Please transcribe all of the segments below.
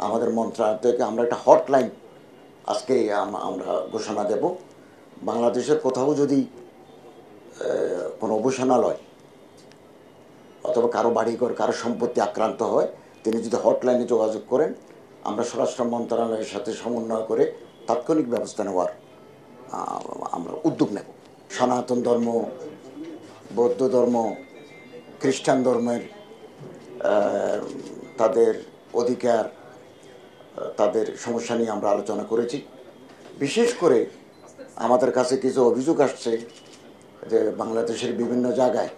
আমাদের মন্ত্রণালয় থেকে আমরা একটা হটলাইন আজকে আমরা ঘোষণা দেব। বাংলাদেশের কোথাও যদি কোনো অবসনালয় অথবা কারো বাড়িঘর কারো সম্পত্তি আক্রান্ত হয়, তিনি যদি হটলাইনে যোগাযোগ করেন, আমরা স্বরাষ্ট্র মন্ত্রণালয়ের সাথে সমন্বয় করে তাৎক্ষণিক ব্যবস্থা নেওয়ার আমরা উদ্যোগ নেব। সনাতন ধর্ম, বৌদ্ধ ধর্ম, খ্রিস্টান ধর্মের তাদের অধিকার, তাদের সমস্যা নিয়ে আমরা আলোচনা করেছি। বিশেষ করে আমাদের কাছে কিছু অভিযোগ আসছে যে বাংলাদেশের বিভিন্ন জায়গায়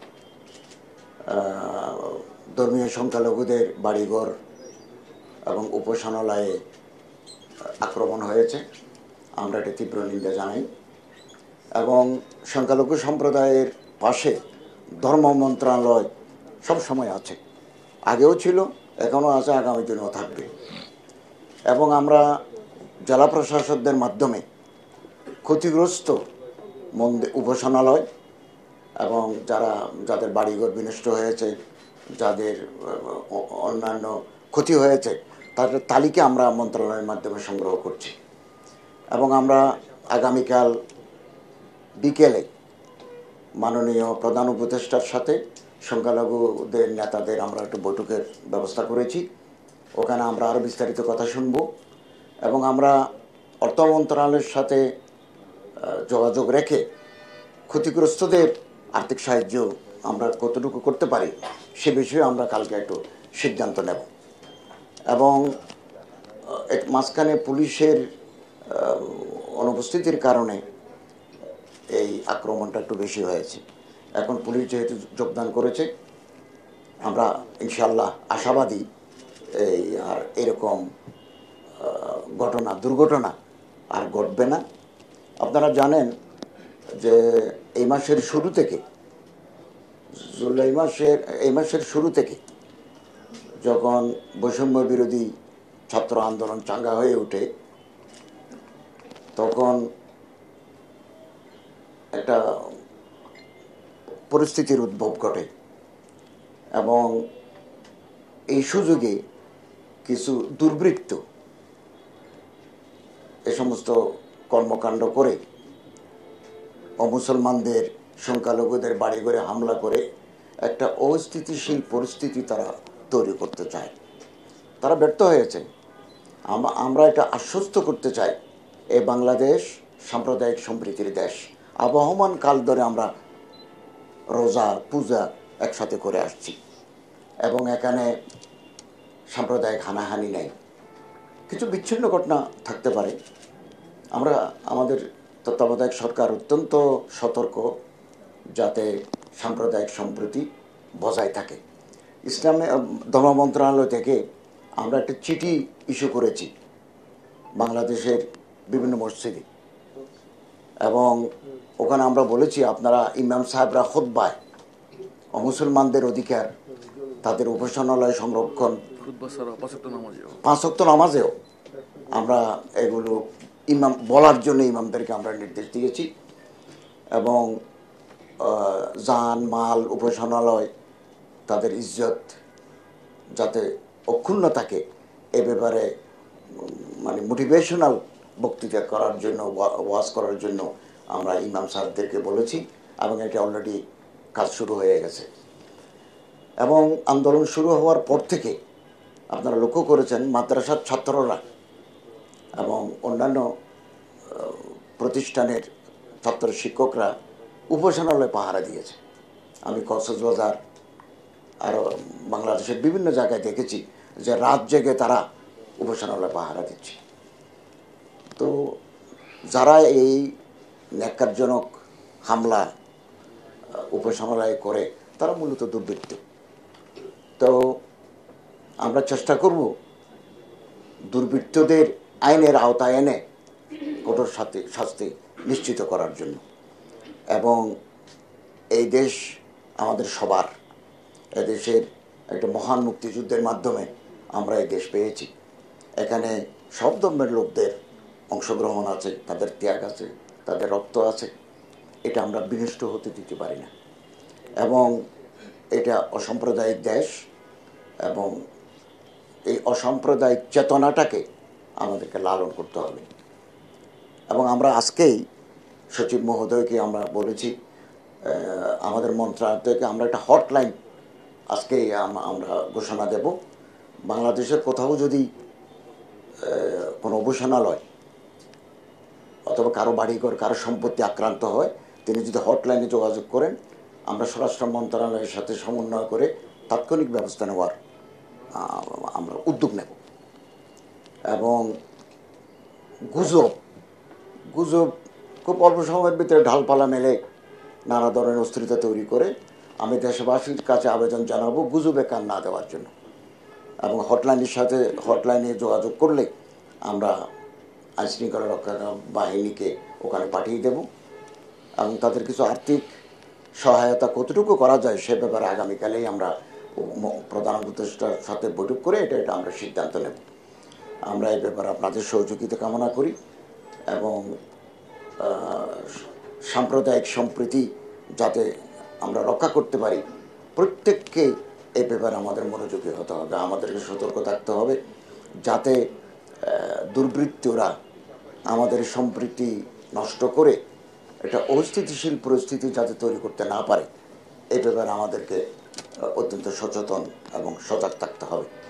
ধর্মীয় সংখ্যালঘুদের বাড়িঘর এবং উপাসনালয়ে আক্রমণ হয়েছে। আমরা এটি তীব্র নিন্দা জানাই এবং সংখ্যালঘু সম্প্রদায়ের পাশে ধর্ম মন্ত্রণালয় সবসময় আছে, আগেও ছিল, এখনও আছে, আগামী দিনেও থাকবে। এবং আমরা জেলা প্রশাসকদের মাধ্যমে ক্ষতিগ্রস্ত উপাসনালয় এবং যাদের বাড়িঘর বিনষ্ট হয়েছে, যাদের অন্যান্য ক্ষতি হয়েছে, তাদের তালিকা আমরা মন্ত্রণালয়ের মাধ্যমে সংগ্রহ করছি। এবং আমরা আগামীকাল বিকেলে মাননীয় প্রধান উপদেষ্টার সাথে সংখ্যালঘুদের নেতাদের আমরা একটু বৈঠকের ব্যবস্থা করেছি। ওখানে আমরা আরও বিস্তারিত কথা শুনব এবং আমরা অর্থ মন্ত্রণালয়ের সাথে যোগাযোগ রেখে ক্ষতিগ্রস্তদের আর্থিক সাহায্য আমরা কতটুকু করতে পারি সে বিষয়ে আমরা কালকে একটু সিদ্ধান্ত নেব। এবং মাঝখানে পুলিশের অনুপস্থিতির কারণে এই আক্রমণটা একটু বেশি হয়েছে। এখন পুলিশ যেহেতু যোগদান করেছে, আমরা ইনশাল্লাহ আশাবাদী আর এরকম দুর্ঘটনা আর ঘটবে না। আপনারা জানেন যে এই মাসের শুরু থেকে যখন বৈষম্য বিরোধী ছাত্র আন্দোলন চাঙ্গা হয়ে ওঠে, তখন একটা পরিস্থিতির উদ্ভব ঘটে এবং এই সুযোগে কিছু দুর্বৃত্ত এ সমস্ত কর্মকাণ্ড করে অমুসলমানদের, সংখ্যালঘুদের বাড়িঘরে হামলা করে একটা অস্থিতিশীল পরিস্থিতি তারা তৈরি করতে চায়। তারা ব্যর্থ হয়েছে। আমরা এটা আশ্বস্ত করতে চাই, এই বাংলাদেশ সাম্প্রদায়িক সম্প্রীতির দেশ। আবহমান কাল ধরে আমরা রোজা পূজা একসাথে করে আসছি এবং এখানে সাম্প্রদায়িক হানাহানি নেই। কিছু বিচ্ছিন্ন ঘটনা থাকতে পারে। আমাদের তত্ত্বাবধায়ক সরকার অত্যন্ত সতর্ক যাতে সাম্প্রদায়িক সম্প্রীতি বজায় থাকে। ইসলামে ধর্ম মন্ত্রণালয় থেকে আমরা একটা চিঠি ইস্যু করেছি বাংলাদেশের বিভিন্ন মসজিদে এবং ওখানে আমরা বলেছি আপনারা ইমাম সাহেবরা খুতবায় মুসলমানদের অধিকার, তাদের উপাসনালয় সংরক্ষণ, 5 ওয়াক্ত নামাজেও আমরা এগুলো বলার জন্য ইমামদেরকে আমরা নির্দেশ দিয়েছি এবং জান মাল উপাসনালয় তাদের ইজ্জত যাতে অক্ষুণ্ণ থাকে এ ব্যাপারে মোটিভেশনাল বক্তৃতা করার জন্য, ওয়াজ করার জন্য আমরা ইমাম সাহেবদেরকে বলেছি এবং এটা অলরেডি কাজ শুরু হয়ে গেছে। এবং আন্দোলন শুরু হওয়ার পর থেকে আপনারা লক্ষ্য করেছেন মাদ্রাসার ছাত্ররা এবং অন্যান্য প্রতিষ্ঠানের ছাত্র শিক্ষকরা উপাসনালয়ে পাহারা দিয়েছে। আমি কক্সবাজার আরও বাংলাদেশের বিভিন্ন জায়গায় দেখেছি যে রাত জেগে তারা উপাসনালয়ে পাহারা দিচ্ছে। তো যারা এই ন্যাক্কারজনক হামলা উপাসনালয়ে করে তারা মূলত দুর্বৃত্ত। তো আমরা চেষ্টা করব দুর্বৃত্তদের আইনের আওতায় এনে কঠোর শাস্তি নিশ্চিত করার জন্য। এবং এই দেশ আমাদের সবার, এদেশের একটা মহান মুক্তিযুদ্ধের মাধ্যমে আমরা এই দেশ পেয়েছি। এখানে সব ধর্মের লোকদের অংশগ্রহণ আছে, তাদের ত্যাগ আছে, তাদের রক্ত আছে। এটা আমরা বিনষ্ট হতে দিতে পারি না। এবং এটা অসাম্প্রদায়িক দেশ এবং এই অসাম্প্রদায়িক চেতনাটাকে আমাদেরকে লালন করতে হবে। এবং আমরা আজকেই সচিব মহোদয়কে আমরা বলেছি, আমাদের মন্ত্রণালয় থেকে আমরা একটা হটলাইন আজকেই আমরা ঘোষণা দেব। বাংলাদেশের কোথাও যদি কোনো অবসনালয় অথবা কারো বাড়িঘর, কারো সম্পত্তি আক্রান্ত হয়, তিনি যদি হটলাইনে যোগাযোগ করেন, আমরা স্বরাষ্ট্র মন্ত্রণালয়ের সাথে সমন্বয় করে তাৎক্ষণিক ব্যবস্থা নেওয়ার আমরা উদ্যোগ নেব। এবং গুজব খুব অল্প সময়ের ভিতরে ঢালপালা মেলে নানা ধরনের অস্থিরতা তৈরি করে। আমি দেশবাসীর কাছে আবেদন জানাবো গুজবে কান না দেওয়ার জন্য। এবং হটলাইনে যোগাযোগ করলে আমরা আইনশৃঙ্খলা রক্ষা বাহিনীকে ওখানে পাঠিয়ে দেব এবং তাদের কিছু আর্থিক সহায়তা কতটুকু করা যায় সে ব্যাপারে আগামীকালেই আমরা প্রধান উপদেষ্টার সাথে বৈঠক করে এটা আমরা সিদ্ধান্ত নেব। আমরা এই ব্যাপারে আপনাদের সহযোগিতা কামনা করি এবং সাম্প্রদায়িক সম্প্রীতি যাতে আমরা রক্ষা করতে পারি, প্রত্যেককে এই ব্যাপারে আমাদের মনোযোগী হতে হবে। আমাদেরকে সতর্ক থাকতে হবে যাতে দুর্বৃত্তরা আমাদের সম্প্রীতি নষ্ট করে একটা অস্থিতিশীল পরিস্থিতি যাতে তৈরি করতে না পারে, এই ব্যাপারে আমাদেরকে অত্যন্ত সচেতন এবং সজাগ থাকতে হবে।